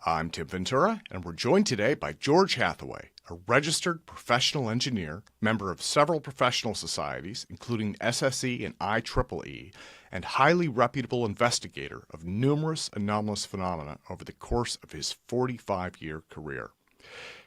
I'm Tim Ventura, and we're joined today by George Hathaway, a registered professional engineer, member of several professional societies, including SSE and IEEE, and highly reputable investigator of numerous anomalous phenomena over the course of his 45-year career.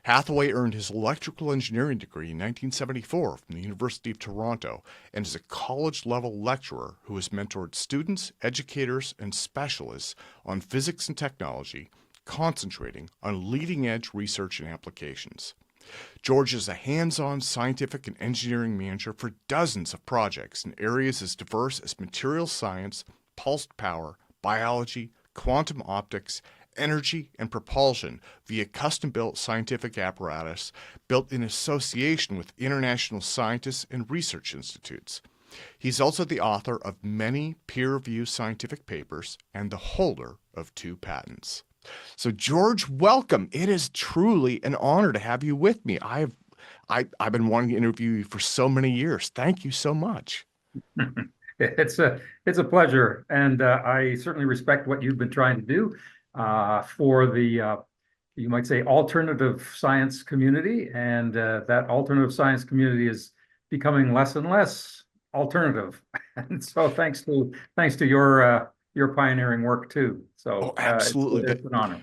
Hathaway earned his electrical engineering degree in 1974 from the University of Toronto and is a college-level lecturer who has mentored students, educators, and specialists on physics and technology, concentrating on leading-edge research and applications. George is a hands-on scientific and engineering manager for dozens of projects in areas as diverse as materials science, pulsed power, biology, quantum optics, energy, and propulsion via custom-built scientific apparatus built in association with international scientists and research institutes. He's also the author of many peer-reviewed scientific papers and the holder of 2 patents. So, George, welcome. It is truly an honor to have you with me. I've been wanting to interview you for so many years. Thank you so much. It's a pleasure, and I certainly respect what you've been trying to do for the you might say alternative science community, and that alternative science community is becoming less and less alternative. And so, thanks to your pioneering work too. So, Absolutely. it's an honor.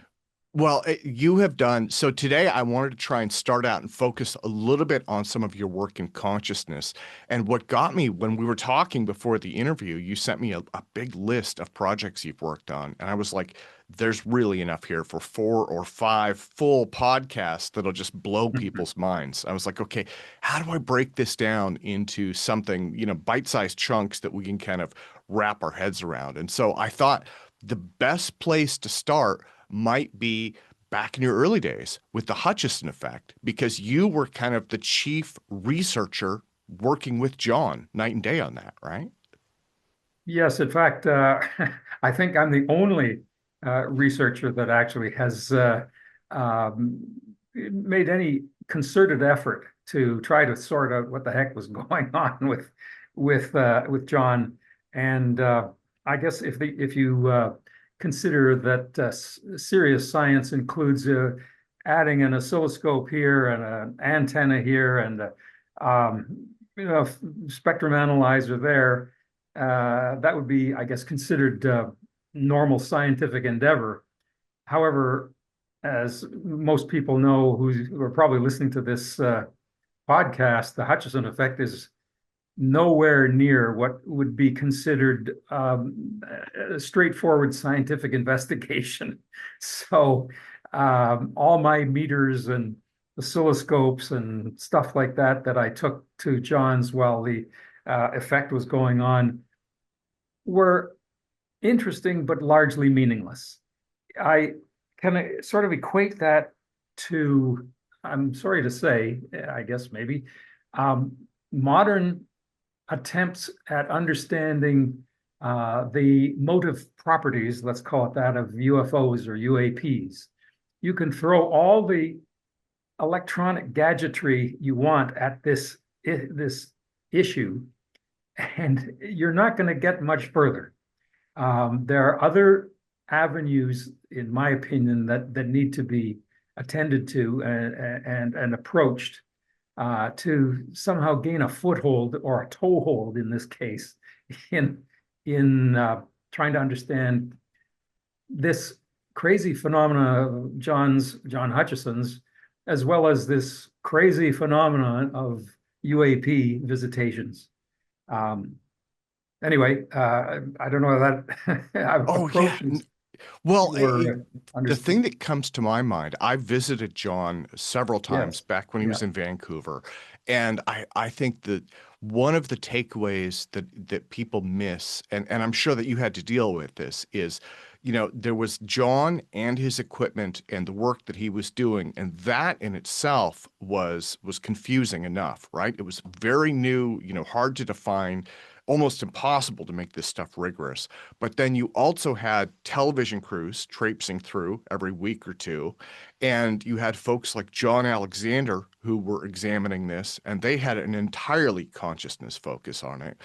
Well, you have done so today. I wanted to try and start out and focus a little bit on some of your work in consciousness. And what got me when we were talking before the interview, you sent me a big list of projects you've worked on. And I was like, there's really enough here for 4 or 5 full podcasts that'll just blow people's minds. I was like, okay, how do I break this down into something, bite-sized chunks that we can kind of wrap our heads around? And so I thought the best place to start might be back in your early days with the Hutchison effect, because you were kind of the chief researcher working with John night and day on that, right? Yes, in fact, I think I'm the only researcher that actually has made any concerted effort to try to sort out what the heck was going on with John. And I guess if you consider that serious science includes adding an oscilloscope here and an antenna here and a spectrum analyzer there, that would be, I guess, considered normal scientific endeavor. However, as most people know who are probably listening to this podcast, the Hutchison effect is nowhere near what would be considered a straightforward scientific investigation. So all my meters and oscilloscopes and stuff like that I took to John's while the effect was going on were interesting but largely meaningless. I can sort of equate that to, I'm sorry to say, I guess maybe, modern attempts at understanding the motive properties, let's call it that, of UFOs or UAPs. You can throw all the electronic gadgetry you want at this issue, and you're not going to get much further. There are other avenues, in my opinion, that need to be attended to and approached to somehow gain a foothold or a toehold in this case in trying to understand this crazy phenomena of John Hutchison's, as well as this crazy phenomenon of UAP visitations. Anyway, I don't know that I've approached. Yeah. Well, the thing that comes to my mind, I visited John several times back when he was in Vancouver. And I think that one of the takeaways that people miss, and I'm sure that you had to deal with this, is, there was John and his equipment and the work that he was doing. And that in itself was confusing enough, right? It was very new, hard to define, almost impossible to make this stuff rigorous. But then you also had television crews traipsing through every week or two, and you had folks like John Alexander who were examining this, and they had an entirely consciousness focus on it.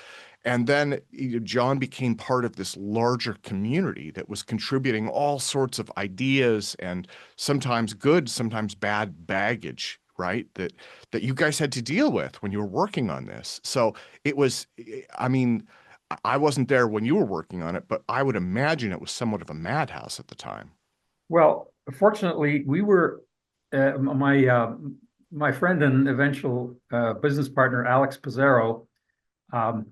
And then John became part of this larger community that was contributing all sorts of ideas and sometimes good, sometimes bad baggage, right? That you guys had to deal with when you were working on this. So it was, I mean, I wasn't there when you were working on it, but I would imagine it was somewhat of a madhouse at the time. Well, fortunately, we were my friend and eventual business partner, Alex Pizarro, um,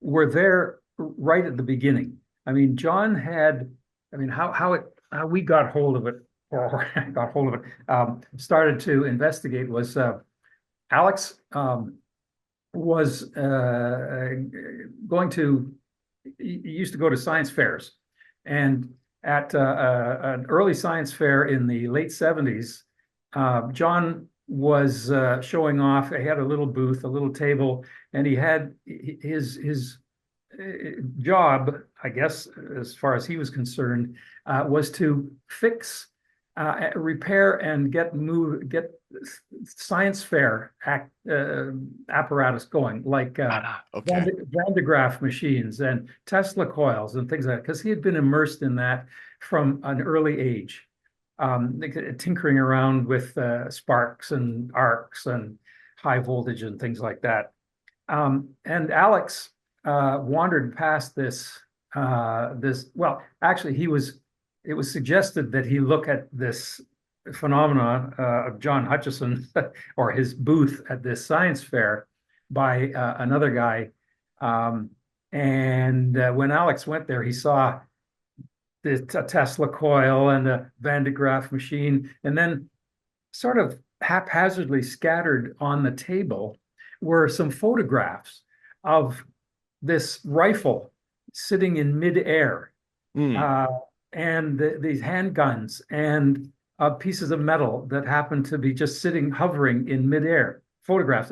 were there right at the beginning. I mean, John had, I mean, how we got hold of it, or got hold of it, started to investigate was Alex was going to, he used to go to science fairs, and at an early science fair in the late 70s, John was showing off. He had a little booth, a little table, and he had his job, I guess, as far as he was concerned, was to fix, repair, and get science fair apparatus going, like Okay. Van de Graaff machines and Tesla coils and things like that, because he had been immersed in that from an early age, tinkering around with sparks and arcs and high voltage and things like that. And Alex wandered past well, actually, it was suggested that he look at this phenomena of John Hutchison or his booth at this science fair by another guy. And when Alex went there, he saw the Tesla coil and a Van de Graaff machine, and then sort of haphazardly scattered on the table were some photographs of this rifle sitting in midair, Mm. and these handguns and pieces of metal that happened to be just sitting, hovering in midair. Photographs.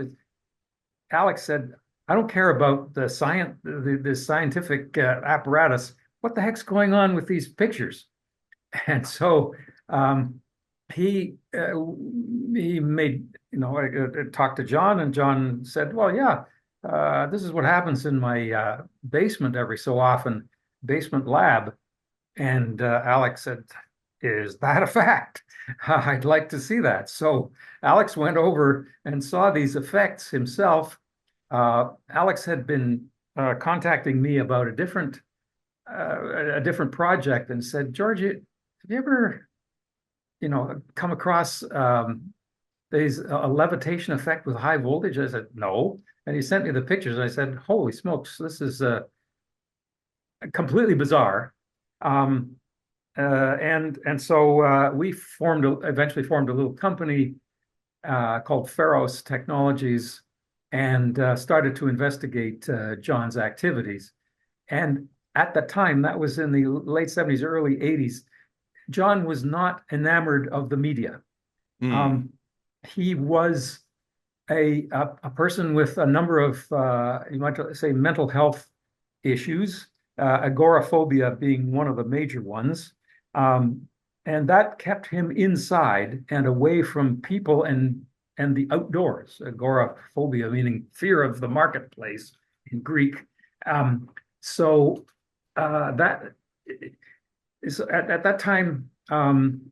Alex said, "I don't care about the science, the scientific apparatus. What the heck's going on with these pictures?" And so he made, talked to John, and John said, "Well, yeah, this is what happens in my basement every so often, basement lab." And Alex said, "Is that a fact? I'd like to see that." So Alex went over and saw these effects himself. Alex had been contacting me about a different project, and said, "George, have you ever, come across these a levitation effect with high voltage?" I said, "No." And he sent me the pictures. I said, "Holy smokes, this is completely bizarre." And so we eventually formed a little company called Pharos Technologies, and started to investigate John's activities. And at the time, that was in the late 70s, early 80s, John was not enamored of the media. Mm. He was a person with a number of, you might say, mental health issues, agoraphobia being one of the major ones. And that kept him inside and away from people and the outdoors. Agoraphobia meaning fear of the marketplace in Greek. So that is at that time,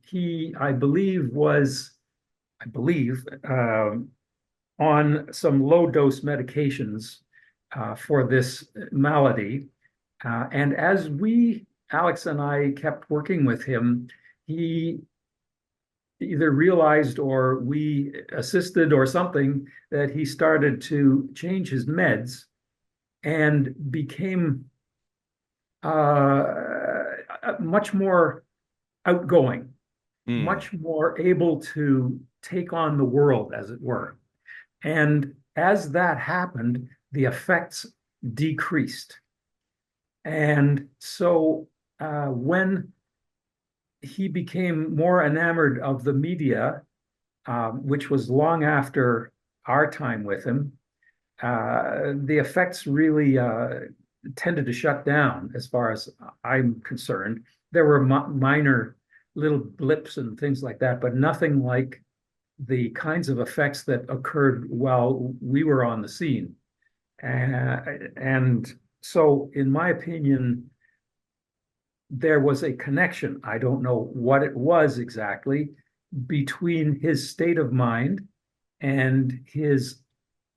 he, I believe, on some low dose medications for this malady. And as Alex and I, kept working with him, he either realized, or we assisted, or something, that he started to change his meds and became much more outgoing, Mm. much more able to take on the world, as it were. And as that happened, the effects decreased. And so when he became more enamored of the media, which was long after our time with him, the effects really tended to shut down, as far as I'm concerned. There were minor little blips and things like that, but nothing like the kinds of effects that occurred while we were on the scene. And So in my opinion, there was a connection. I don't know what it was exactly between his state of mind and his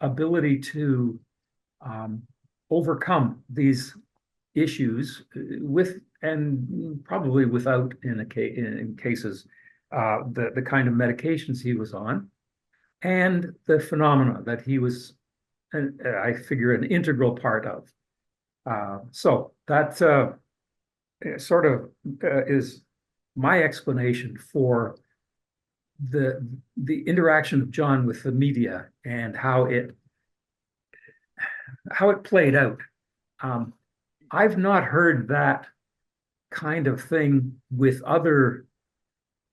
ability to overcome these issues with, and probably without, in cases, the kind of medications he was on, and the phenomena that he was, I figure, an integral part of. So that sort of is my explanation for the interaction of John with the media and how it played out. I've not heard that kind of thing with other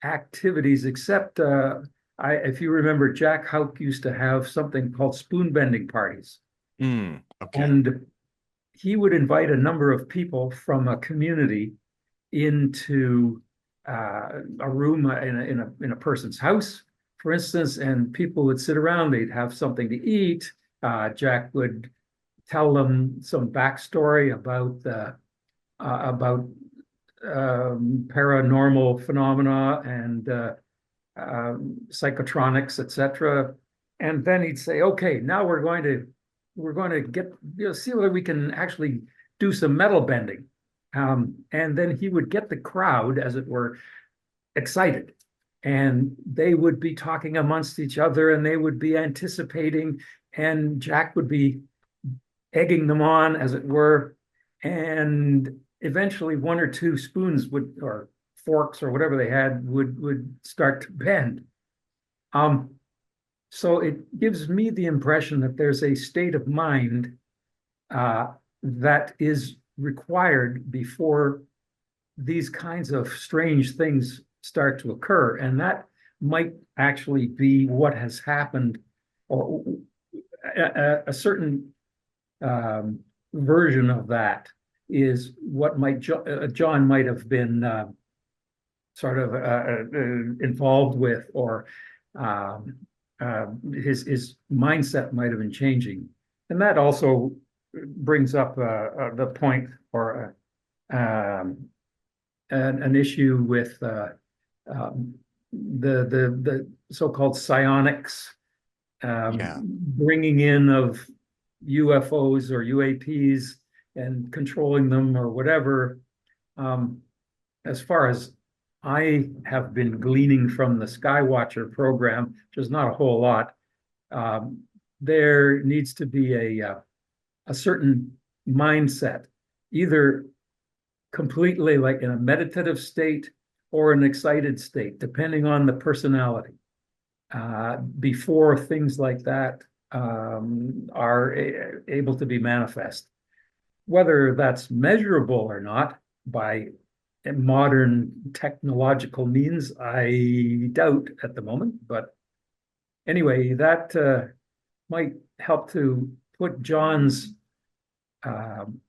activities, except if you remember, Jack Houck used to have something called spoon bending parties. Okay. And he would invite a number of people from a community into a room in a person's house, for instance, and people would sit around. They'd have something to eat. Jack would tell them some backstory about paranormal phenomena and psychotronics, etc. And then he'd say, "Okay, now we're going to get see whether we can actually do some metal bending." And then he would get the crowd, as it were, excited, and they would be talking amongst each other, and they would be anticipating, and Jack would be egging them on, as it were, and eventually one or two spoons would, or forks or whatever they had, would start to bend. So it gives me the impression that there's a state of mind that is required before these kinds of strange things start to occur. And that might actually be what has happened, or a certain version of that is what John might have been sort of involved with, or his mindset might have been changing. And that also brings up the point, or an issue with the so-called psionics, bringing in of UFOs or UAPs and controlling them or whatever. As far as I have been gleaning from the Skywatcher program, which is not a whole lot, there needs to be a certain mindset, either completely like in a meditative state or an excited state, depending on the personality, before things like that are able to be manifest. Whether that's measurable or not by modern technological means, I doubt at the moment. But anyway, that might help to put John's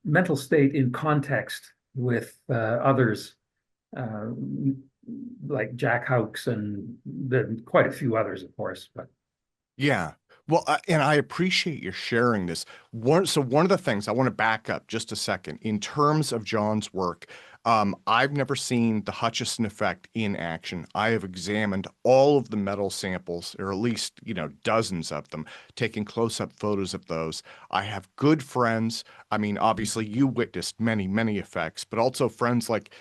mental state in context with others, like Jack Houck's and quite a few others, of course. But Yeah. Well, and I appreciate you sharing this. So one of the things I want to back up just a second in terms of John's work. I've never seen the Hutchison effect in action. I have examined all of the metal samples, or at least, dozens of them, taking close-up photos of those. I have good friends. I mean, obviously, you witnessed many, many effects, but also friends like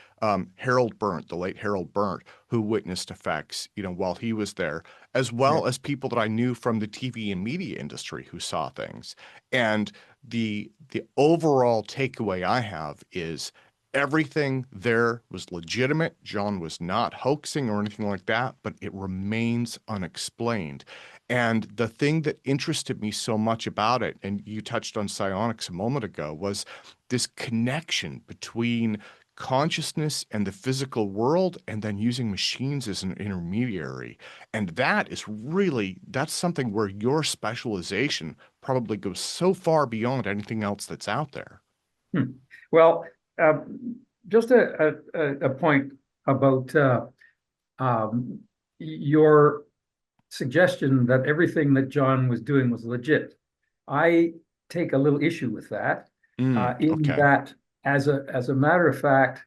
Harold Burnt, the late Harold Burnt, who witnessed effects, while he was there, as well as people that I knew from the TV and media industry who saw things. And the overall takeaway I have is everything there was legitimate. John was not hoaxing or anything like that, but it remains unexplained. And the thing that interested me so much about it, and you touched on psionics a moment ago, was this connection between consciousness and the physical world, and then using machines as an intermediary. And that's something where your specialization probably goes so far beyond anything else that's out there. Well, just a point about your suggestion that everything that John was doing was legit. I take a little issue with that, in Okay. that, as a matter of fact,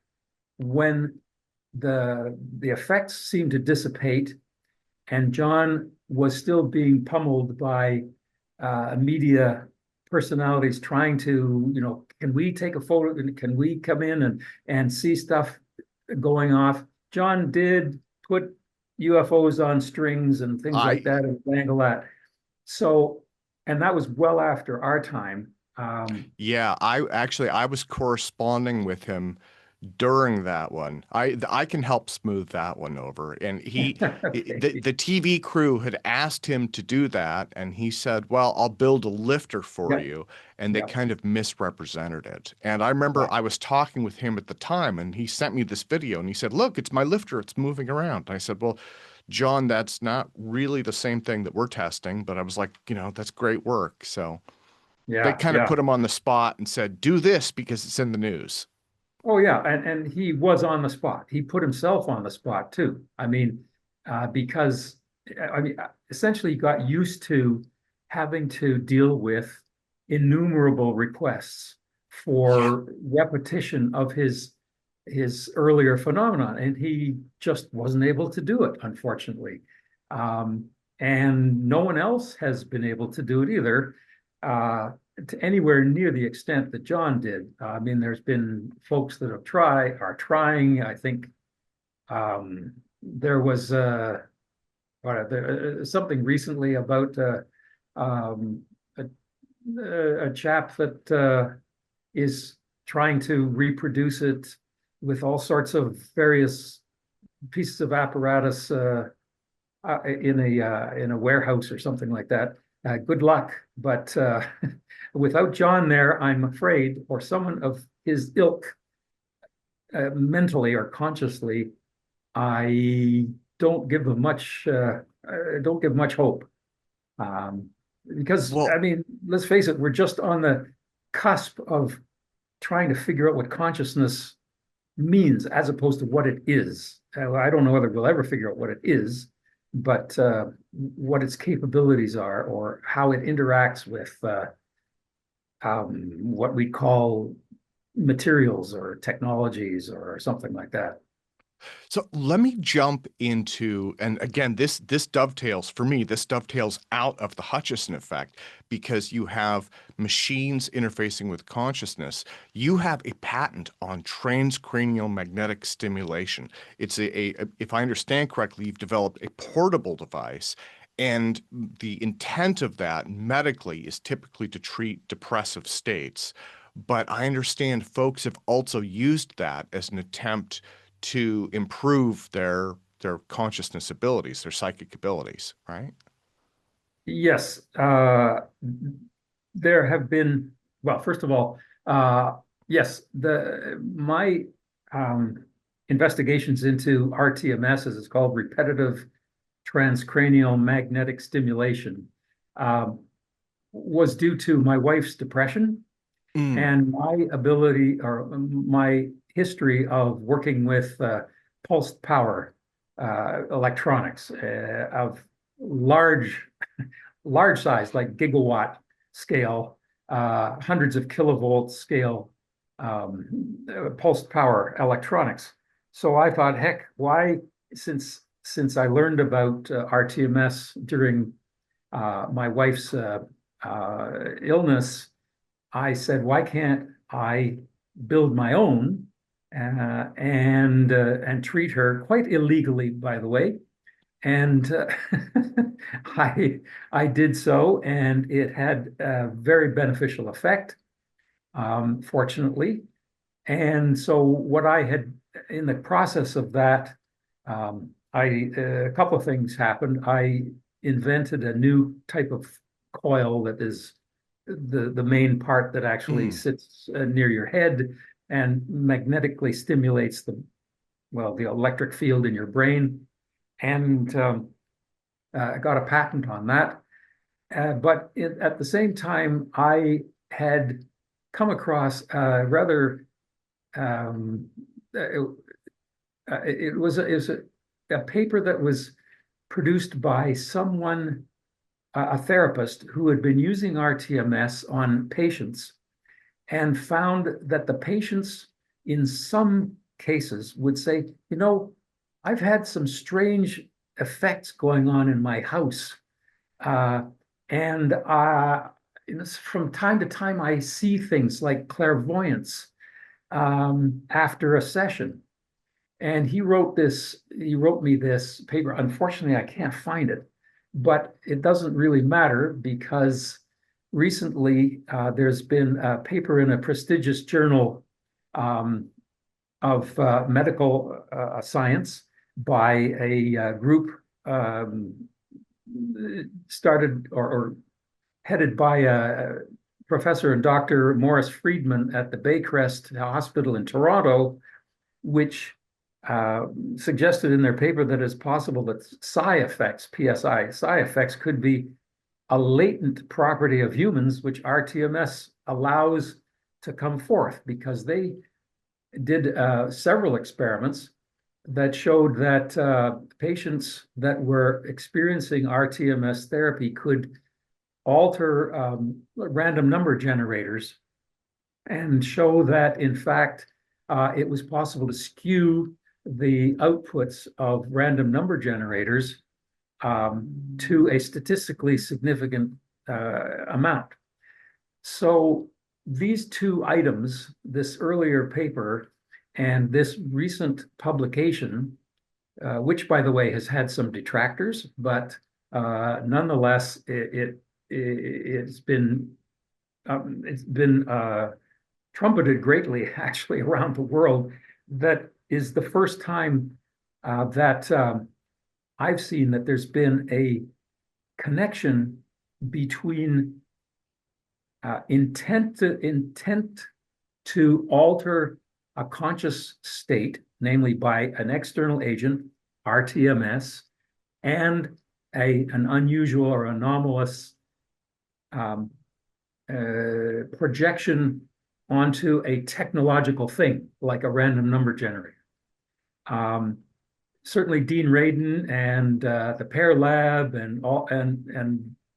when the effects seemed to dissipate, and John was still being pummeled by media personalities trying to, can we take a photo? Can we come in and see stuff going off? John did put UFOs on strings and things like I that and dangle that. So, and that was well after our time. Yeah, I was corresponding with him during that one. I can help smooth that one over. And Okay. the TV crew had asked him to do that, and he said, "Well, I'll build a lifter for Yeah, you." And they yeah, kind of misrepresented it. And I remember yeah. I was talking with him at the time, and he sent me this video, and he said, "Look, it's my lifter. It's moving around." And I said, "Well, John, that's not really the same thing that we're testing." But I was like, that's great work. So they Yeah, kind of yeah. put him on the spot and said, "Do this because it's in the news." Oh yeah, and he was on the spot. He put himself on the spot too. I mean, because essentially he got used to having to deal with innumerable requests Yeah. for repetition of his earlier phenomenon, and he just wasn't able to do it, unfortunately. And no one else has been able to do it either. To anywhere near the extent that John did. I mean, there's been folks that are trying. I think there was something recently about um, a, a chap that is trying to reproduce it with all sorts of various pieces of apparatus in a warehouse or something like that. Good luck, but without John there, I'm afraid, or someone of his ilk, mentally or consciously, I don't give them much. Don't give much hope, um, because I Well, mean, let's face it, we're just on the cusp of trying to figure out what consciousness means as opposed to what it is. I don't know whether we'll ever figure out what it is, but what its capabilities are or how it interacts with what we call materials or technologies or something like that. so let me jump into, and again, this dovetails for me, this dovetails out of the Hutchison effect because you have machines interfacing with consciousness. You have a patent on transcranial magnetic stimulation. It's if I understand correctly, you've developed a portable device. And the intent of that medically is typically to treat depressive states. But I understand folks have also used that as an attempt to improve their consciousness abilities, their psychic abilities, right? Yes, there have been, well, first of all, yes, the my um, investigations into RTMS, as it's called, repetitive transcranial magnetic stimulation, um, was due to my wife's depression Mm, and my ability or my history of working with pulsed power electronics of large large size, like gigawatt scale, hundreds of kilovolt scale pulsed power electronics. So I thought, heck, why, since I learned about RTMS during my wife's illness, I said, why can't I build my own and treat her quite illegally, by the way, and I did so, and it had a very beneficial effect, fortunately. And so, what I had in the process of that, a couple of things happened. I invented a new type of coil that is the main part that actually mm. sits near your head and magnetically stimulates the electric field in your brain, and got a patent on that. At the same time, I had come across rather um, it, it was a paper that was produced by someone, a therapist who had been using RTMS on patients, and found that the patients in some cases would say, I've had some strange effects going on in my house. And from time to time, I see things like clairvoyance after a session. And he wrote me this paper. Unfortunately, I can't find it, but it doesn't really matter because recently there's been a paper in a prestigious journal of medical science by a group started or headed by a Professor and Dr. Morris Friedman at the Baycrest Hospital in Toronto, which suggested in their paper that it's possible that psi effects, psi effects, could be a latent property of humans, which RTMS allows to come forth, because they did several experiments that showed that patients that were experiencing RTMS therapy could alter random number generators and show that, in fact, it was possible to skew the outputs of random number generators to a statistically significant amount. So these two items, this earlier paper and this recent publication, which, by the way, has had some detractors, but nonetheless, it's been trumpeted greatly, actually, around the world. That is the first time that I've seen that there's been a connection between intent to alter a conscious state, namely by an external agent, RTMS, and an unusual or anomalous projection onto a technological thing like a random number generator. Certainly, Dean Radin and the Pear Lab and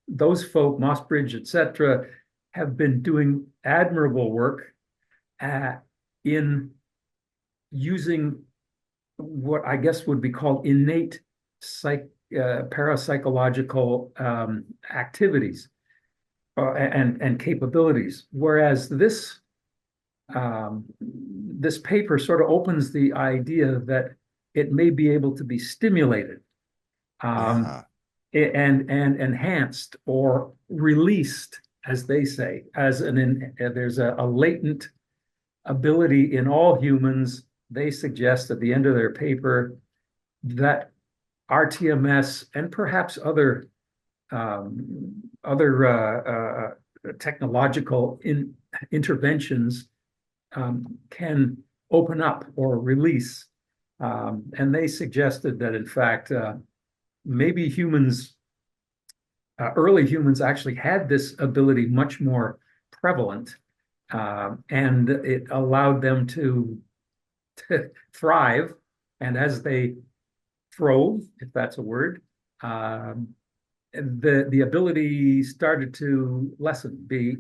those folk, Mossbridge, etc., have been doing admirable work in using what I guess would be called innate parapsychological activities and capabilities, whereas this paper sort of opens the idea that it may be able to be stimulated and enhanced or released, as they say, there's a latent ability in all humans. They suggest at the end of their paper that RTMS and perhaps other technological interventions can open up or release. And they suggested that, in fact, maybe early humans actually had this ability much more prevalent, and it allowed them to thrive. And as they throve, if that's a word, the ability started to lessen, be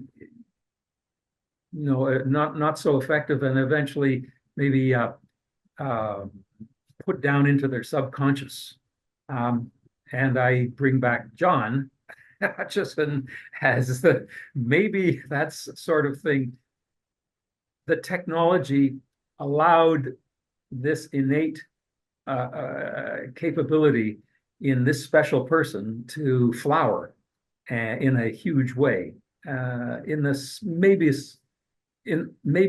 not so effective, and eventually maybe put down into their subconscious. And I bring back John Hutchison as maybe that's sort of thing. The technology allowed this innate capability in this special person to flower in a huge way, in this maybe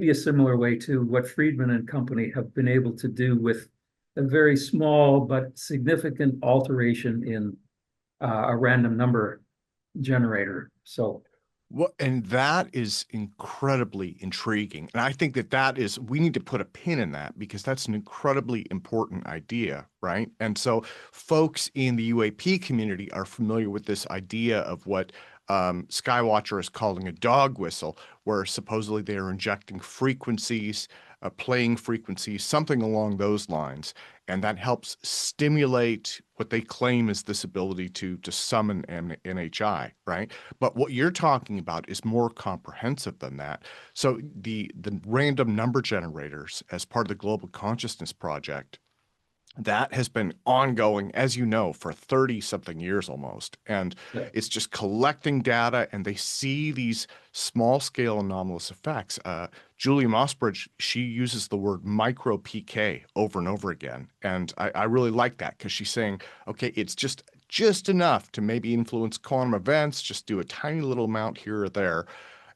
a similar way to what Friedman and company have been able to do with a very small but significant alteration in a random number generator. So, well, and that is incredibly intriguing. And I think we need to put a pin in that, because that's an incredibly important idea, right? And so folks in the UAP community are familiar with this idea of what Skywatcher is calling a dog whistle, where supposedly they are injecting frequencies playing frequency, something along those lines. And that helps stimulate what they claim is this ability to summon NHI, right? But what you're talking about is more comprehensive than that. So the random number generators as part of the Global Consciousness Project, that has been ongoing, as you know, for 30 something years almost. And Yeah. it's just collecting data, and they see these small scale anomalous effects. Julia Mossbridge, she uses the word micro PK over and over again. And I really like that, because she's saying, okay, it's just enough to maybe influence quantum events, just do a tiny little amount here or there,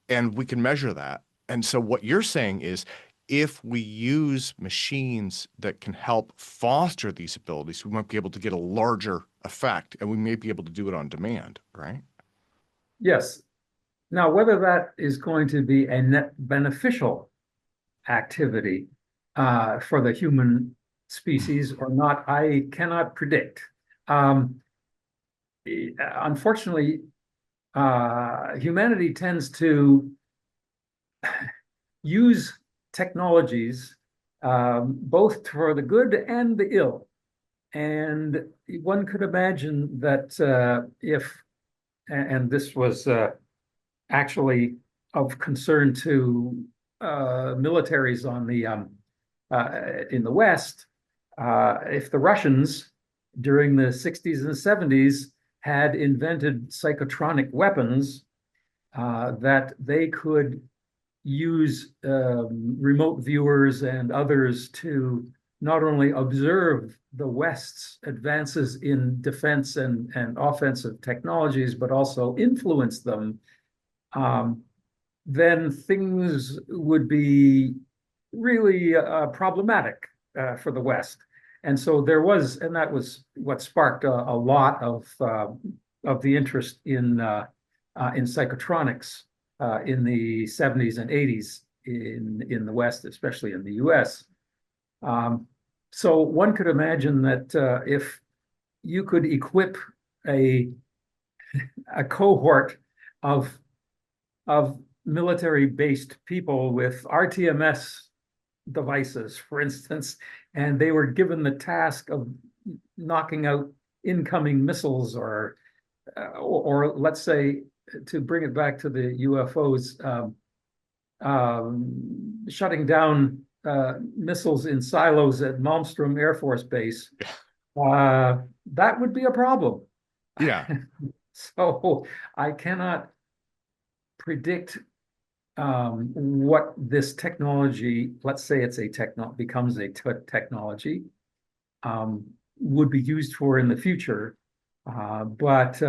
and we can measure that. And so what you're saying is, if we use machines that can help foster these abilities, we might be able to get a larger effect, and we may be able to do it on demand, right? Yes. Now, whether that is going to be a net beneficial activity for the human species or not, I cannot predict. Unfortunately, humanity tends to use technologies both for the good and the ill. And one could imagine that and this was actually of concern to militaries on the in the West, if the Russians during the 60s and 70s had invented psychotronic weapons that they could use remote viewers and others to not only observe the West's advances in defense and offensive technologies, but also influence them, then things would be really problematic for the West. And so there was, and that was what sparked a lot of the interest in psychotronics in the 70s and 80s in the West, especially in the US. So one could imagine that if you could equip a cohort of military-based people with RTMS devices, for instance, and they were given the task of knocking out incoming missiles, or let's say, to bring it back to the UFOs, shutting down missiles in silos at Malmstrom Air Force Base, that would be a problem. Yeah. So I cannot predict what this technology, let's say it's becomes a technology, would be used for in the future. But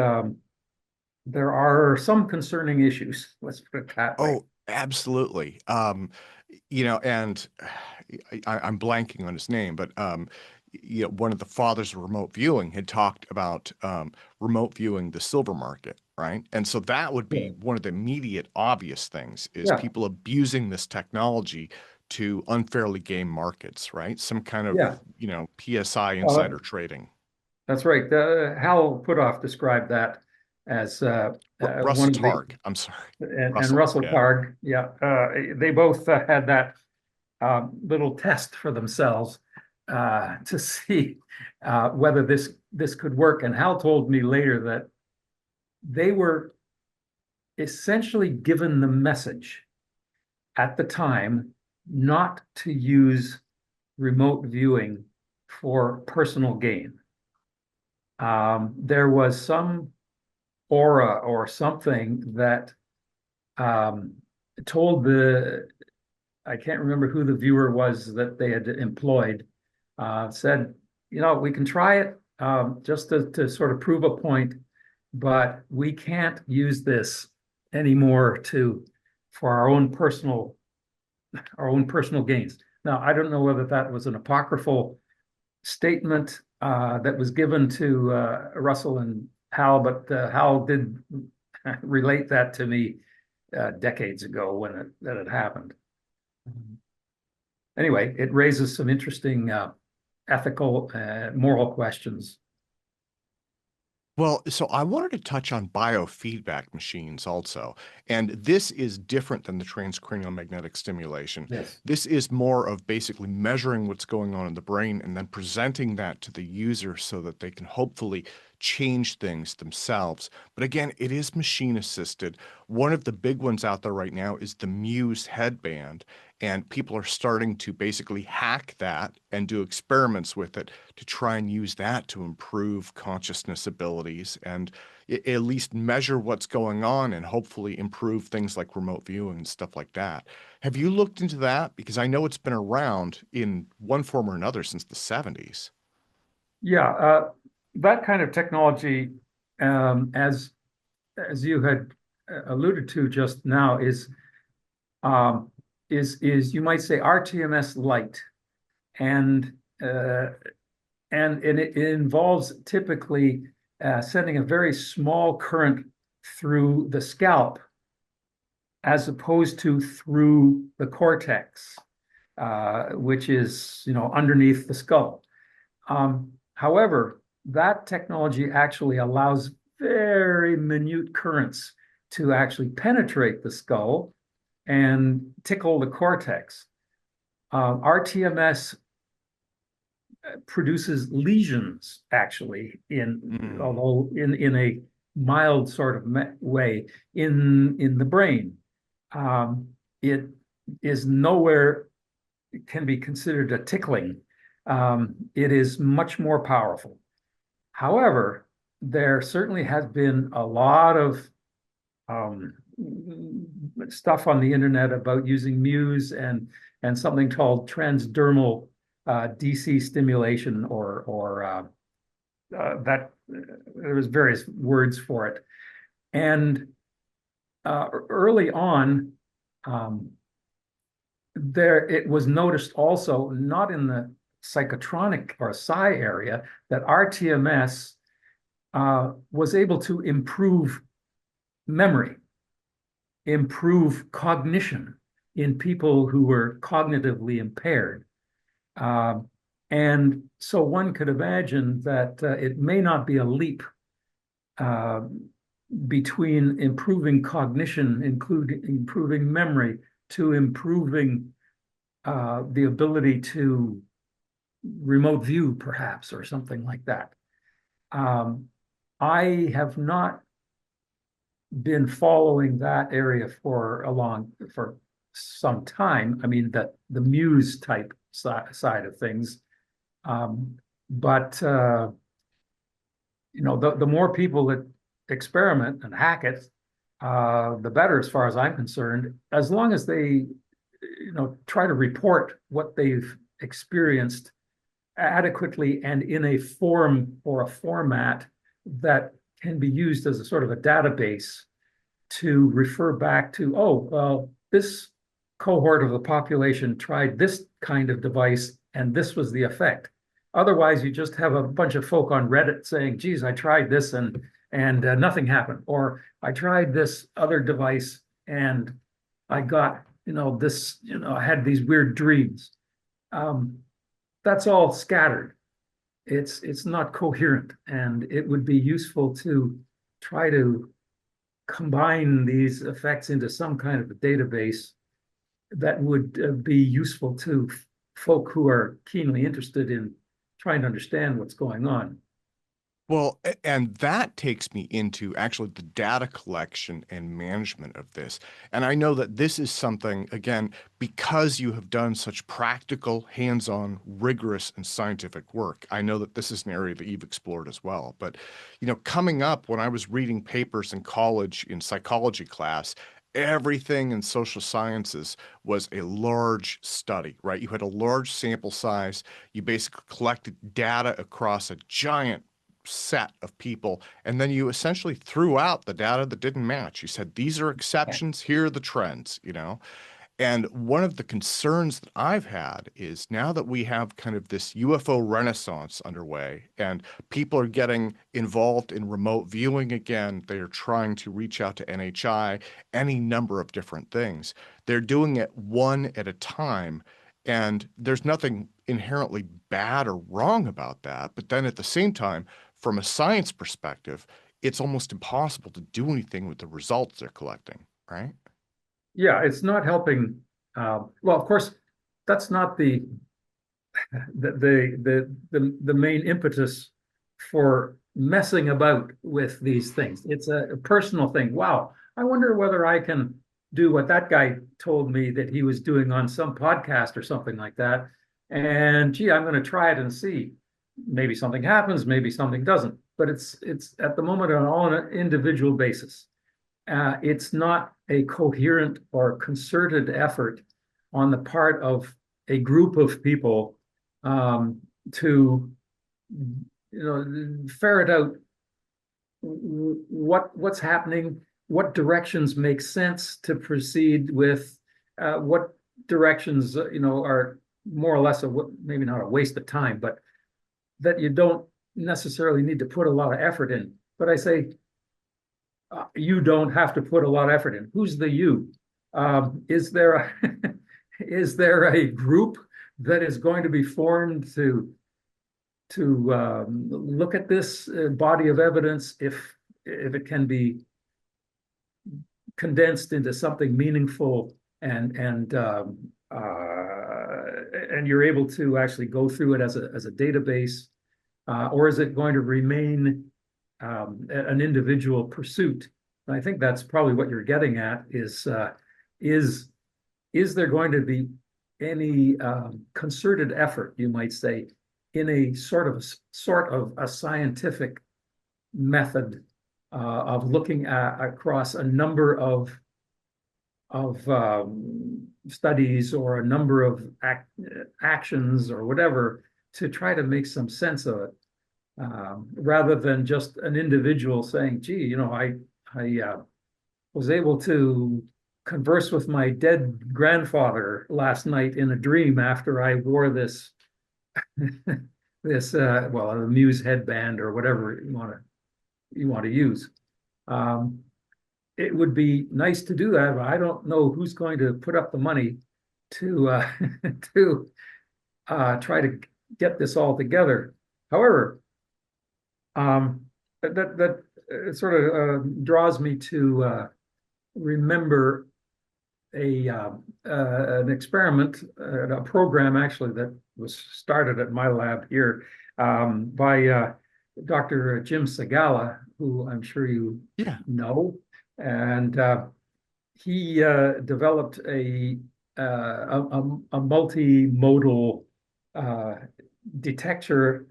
there are some concerning issues, let's put it that way. Oh, absolutely. And I'm blanking on his name, but one of the fathers of remote viewing had talked about remote viewing the silver market, right? And so that would be one of the immediate obvious things, is Yeah, people abusing this technology to unfairly game markets, right? Some kind of, yeah. PSI Well, insider trading. that's right. Hal Puthoff described that as Russell one of the, Targ, I'm sorry. and Russell Yeah. Targ, yeah, they both had that little test for themselves to see whether this could work. And Hal told me later that they were essentially given the message at the time not to use remote viewing for personal gain. There was some aura or something that told I can't remember who the viewer was that they had employed, said, we can try it just to sort of prove a point, but we can't use this anymore for our own personal gains. Now, I don't know whether that was an apocryphal statement that was given to Russell and Hal, but Hal did relate that to me decades ago when that had happened. Anyway, it raises some interesting ethical, moral questions. Well, so I wanted to touch on biofeedback machines also. And this is different than the transcranial magnetic stimulation. Yes. This is more of basically measuring what's going on in the brain and then presenting that to the user so that they can hopefully change things themselves. But again, it is machine assisted. One of the big ones out there right now is the Muse headband. And people are starting to basically hack that and do experiments with it to try and use that to improve consciousness abilities and at least measure what's going on and hopefully improve things like remote viewing and stuff like that. Have you looked into that? Because I know it's been around in one form or another since the 70s. Yeah, that kind of technology, as you had alluded to just now, um, is you might say RTMS light, and uh, and it involves typically sending a very small current through the scalp as opposed to through the cortex, which is underneath the skull. However, that technology actually allows very minute currents to actually penetrate the skull and tickle the cortex. RTMS produces lesions actually Mm. although in a mild sort of way in the brain. It is nowhere can be considered a tickling. It is much more powerful. However, there certainly has been a lot of um, stuff on the internet about using Muse and something called transdermal DC stimulation or that there was various words for it. And early on, um, there it was noticed also not in the psychotronic or psi area that RTMS was able to improve memory, improve cognition in people who were cognitively impaired. Um, and so one could imagine that it may not be a leap uh, between improving cognition, including improving memory, to improving the ability to remote view, perhaps, or something like that. Um, I have not been following that area for some time. I mean, the Muse type side of things. Um, but the more people that experiment and hack it, the better, as far as I'm concerned. As long as they, try to report what they've experienced adequately and in a form or a format that can be used as a sort of a database to refer back to, oh, well, this cohort of the population tried this kind of device and this was the effect. Otherwise, you just have a bunch of folk on Reddit saying, geez, I tried this and nothing happened. Or I tried this other device and I got, this, I had these weird dreams. Um, that's all scattered. It's not coherent, and it would be useful to try to combine these effects into some kind of a database that would be useful to folk who are keenly interested in trying to understand what's going on. Well, and that takes me into actually the data collection and management of this. And I know that this is something, again, because you have done such practical, hands-on, rigorous, and scientific work. I know that this is an area that you've explored as well. But, coming up when I was reading papers in college in psychology class, everything in social sciences was a large study, right? You had a large sample size. You basically collected data across a giant set of people, and then you essentially threw out the data that didn't match. You said, these are exceptions, here are the trends. And one of the concerns that I've had is now that we have kind of this UFO renaissance underway and people are getting involved in remote viewing again, they are trying to reach out to NHI, any number of different things. They're doing it one at a time. And there's nothing inherently bad or wrong about that. But then at the same time, from a science perspective, it's almost impossible to do anything with the results they're collecting, right? Yeah, it's not helping. Well, of course, that's not the main impetus for messing about with these things. It's a personal thing. Wow, I wonder whether I can do what that guy told me that he was doing on some podcast or something like that. And gee, I'm going to try it and see. Maybe something happens, maybe something doesn't. But it's at the moment on an individual basis. It's not a coherent or concerted effort on the part of a group of people to ferret out what's happening, what directions make sense to proceed with, what directions are more or less maybe not a waste of time, but that you don't necessarily need to put a lot of effort in. But I say you don't have to put a lot of effort in. Who's the you? Is there is there a group that is going to be formed to look at this body of evidence if it can be condensed into something meaningful and you're able to actually go through it as a database, or is it going to remain an individual pursuit? And I think that's probably what you're getting at is there going to be any concerted effort, you might say, in a sort of a scientific method of looking across a number of studies or a number of actions or whatever to try to make some sense of it, rather than just an individual saying, "Gee, I was able to converse with my dead grandfather last night in a dream after I wore this a Muse headband or whatever you want to use." It would be nice to do that, but I don't know who's going to put up the money to to try to get this all together. However, that sort of draws me to remember an experiment, a program actually that was started at my lab here by Dr. Jim Segala, who I'm sure you Yeah. know, and he developed a multimodal detector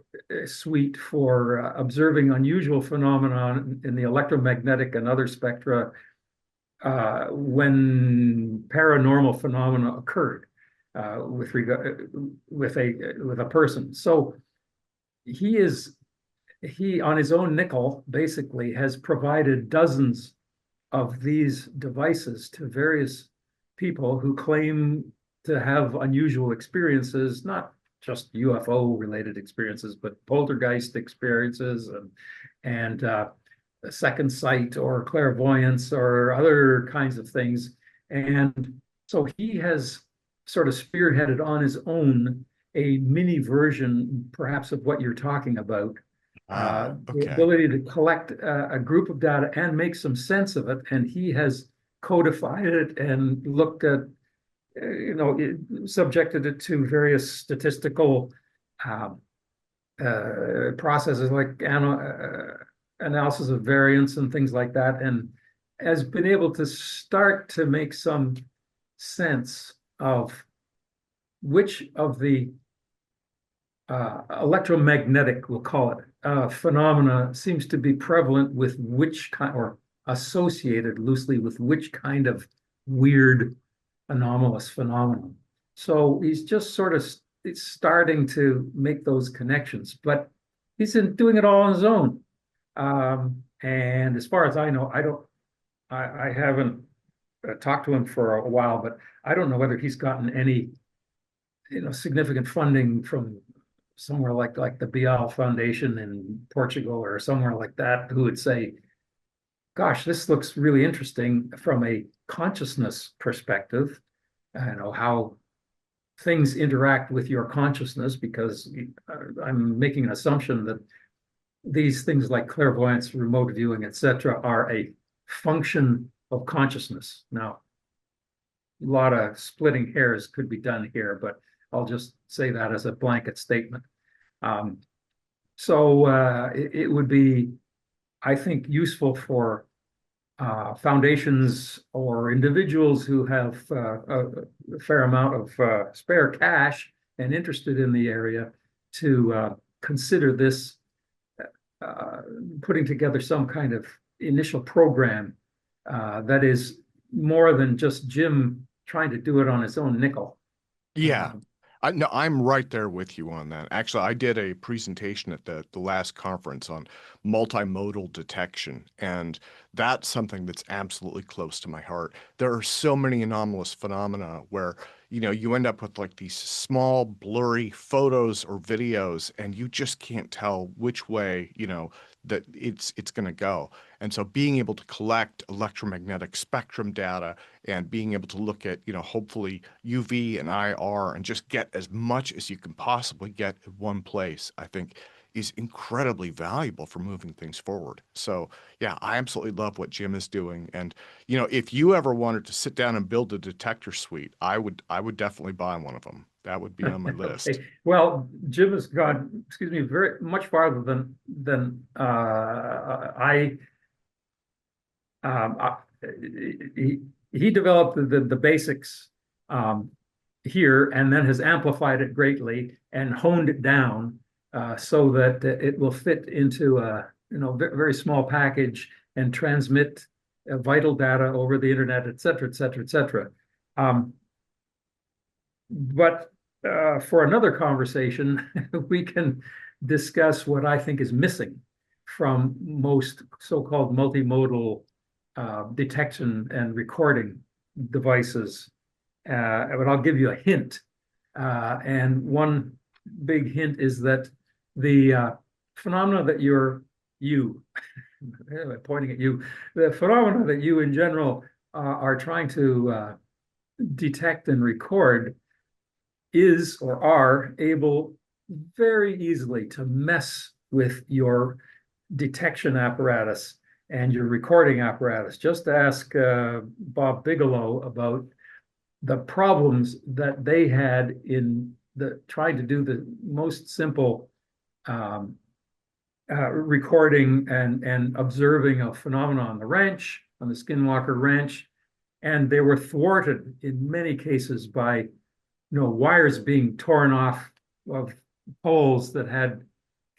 suite for observing unusual phenomena in the electromagnetic and other spectra when paranormal phenomena occurred with a person. So he on his own nickel basically has provided dozens of these devices to various people who claim to have unusual experiences, not just UFO related experiences, but poltergeist experiences and second sight or clairvoyance or other kinds of things. And so he has sort of spearheaded on his own a mini version, perhaps, of what you're talking about. The Okay. ability to collect a group of data and make some sense of it. And he has codified it and looked at, subjected it to various statistical processes like analysis of variance and things like that, and has been able to start to make some sense of which of the electromagnetic, we'll call it, phenomena seems to be prevalent with which kind, or associated loosely with which kind of weird anomalous phenomenon. So he's just sort of starting to make those connections, but he's doing it all on his own. And as far as I know, I haven't talked to him for a while, but I don't know whether he's gotten any, significant funding from somewhere like the Bial Foundation in Portugal or somewhere like that, who would say, gosh, this looks really interesting from a consciousness perspective, how things interact with your consciousness, because I'm making an assumption that these things like clairvoyance, remote viewing, etc., are a function of consciousness. Now, a lot of splitting hairs could be done here, but I'll just say that as a blanket statement. Um, it would be, I think, useful for foundations or individuals who have a fair amount of spare cash and interested in the area to consider this, putting together some kind of initial program that is more than just Jim trying to do it on his own nickel. Yeah. No, I'm right there with you on that. Actually, I did a presentation at the last conference on multimodal detection, and that's something that's absolutely close to my heart. There are so many anomalous phenomena where, you end up with like these small, blurry photos or videos, and you just can't tell which way, that it's going to go. And so being able to collect electromagnetic spectrum data and being able to look at, hopefully UV and IR and just get as much as you can possibly get in one place, I think is incredibly valuable for moving things forward. So yeah, I absolutely love what Jim is doing. And, if you ever wanted to sit down and build a detector suite, I would definitely buy one of them. That would be on my list. Okay. Well, Jim has gone, excuse me, very much farther than I. I he developed the basics here and then has amplified it greatly and honed it down so that it will fit into a very small package and transmit vital data over the internet, et cetera, et cetera, et cetera. But for another conversation, we can discuss what I think is missing from most so-called multimodal detection and recording devices. But I'll give you a hint. And one big hint is that the phenomena that you, pointing at you, the phenomena that you in general are trying to detect and record is or are able very easily to mess with your detection apparatus and your recording apparatus. Just ask Bob Bigelow about the problems that they had in trying to do the most simple recording and observing a phenomenon on the ranch, on the Skinwalker Ranch, and they were thwarted in many cases by wires being torn off of poles that had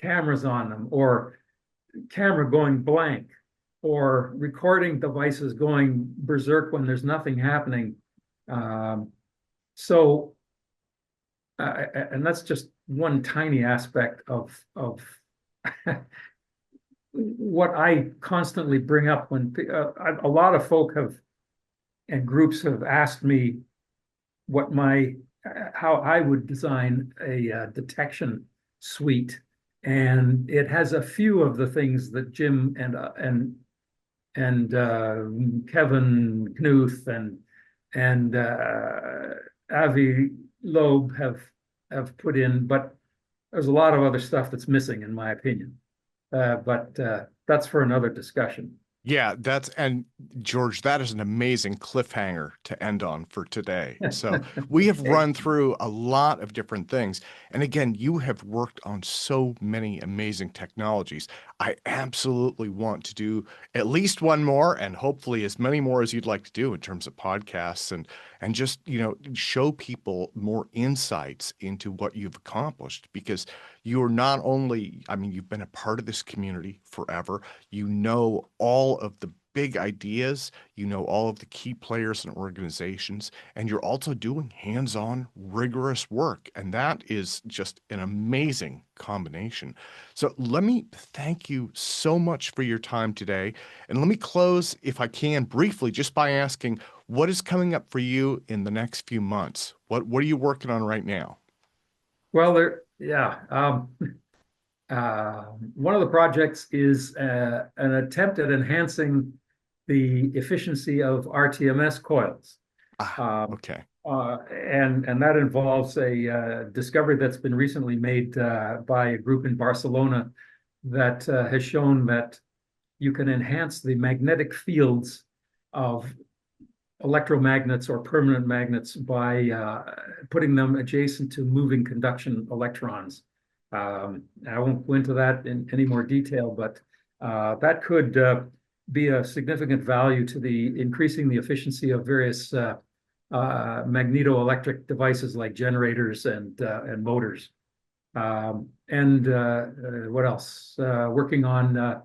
cameras on them, or camera going blank, or recording devices going berserk when there's nothing happening. And that's just one tiny aspect of what I constantly bring up when a lot of folk and groups have asked me how I would design a detection suite, and it has a few of the things that Jim and Kevin Knuth and Avi Loeb have put in, but there's a lot of other stuff that's missing, in my opinion. But that's for another discussion. Yeah, and George, that is an amazing cliffhanger to end on for today. So we have Okay. run through a lot of different things. And again, you have worked on so many amazing technologies. I absolutely want to do at least one more and hopefully as many more as you'd like to do in terms of podcasts and just, show people more insights into what you've accomplished because you're not only, I mean, you've been a part of this community forever. You know all of the big ideas, you know all of the key players and organizations, and you're also doing hands-on, rigorous work. And that is just an amazing combination. So let me thank you so much for your time today. And let me close, if I can, briefly, just by asking, what is coming up for you in the next few months? What are you working on right now? Well, yeah. One of the projects is an attempt at enhancing the efficiency of RTMS coils. Ah, Um, okay. and that involves a discovery that's been recently made by a group in Barcelona that has shown that you can enhance the magnetic fields of electromagnets or permanent magnets by putting them adjacent to moving conduction electrons. I won't go into that in any more detail, but that could be a significant value to the increasing the efficiency of various magnetoelectric devices like generators and motors. What else? Working on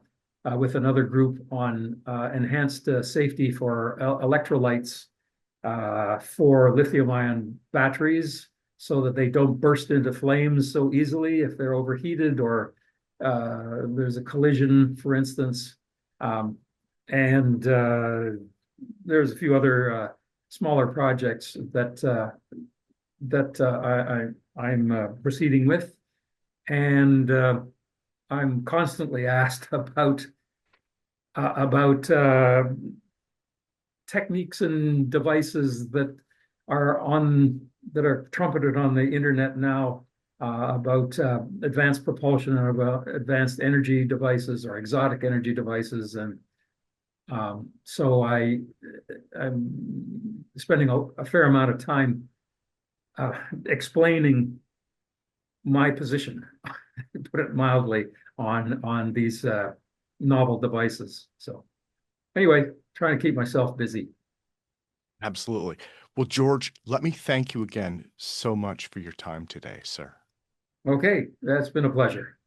with another group on enhanced safety for electrolytes for lithium-ion batteries so that they don't burst into flames so easily if they're overheated or there's a collision, for instance. There's a few other smaller projects that I'm proceeding with, and I'm constantly asked about techniques and devices that are trumpeted on the internet now about advanced propulsion and about advanced energy devices or exotic energy devices, and so I'm spending a fair amount of time explaining my position, to put it mildly, on these novel devices. So anyway, trying to keep myself busy. Absolutely. Well, George, let me thank you again so much for your time today, sir. Okay, that's been a pleasure.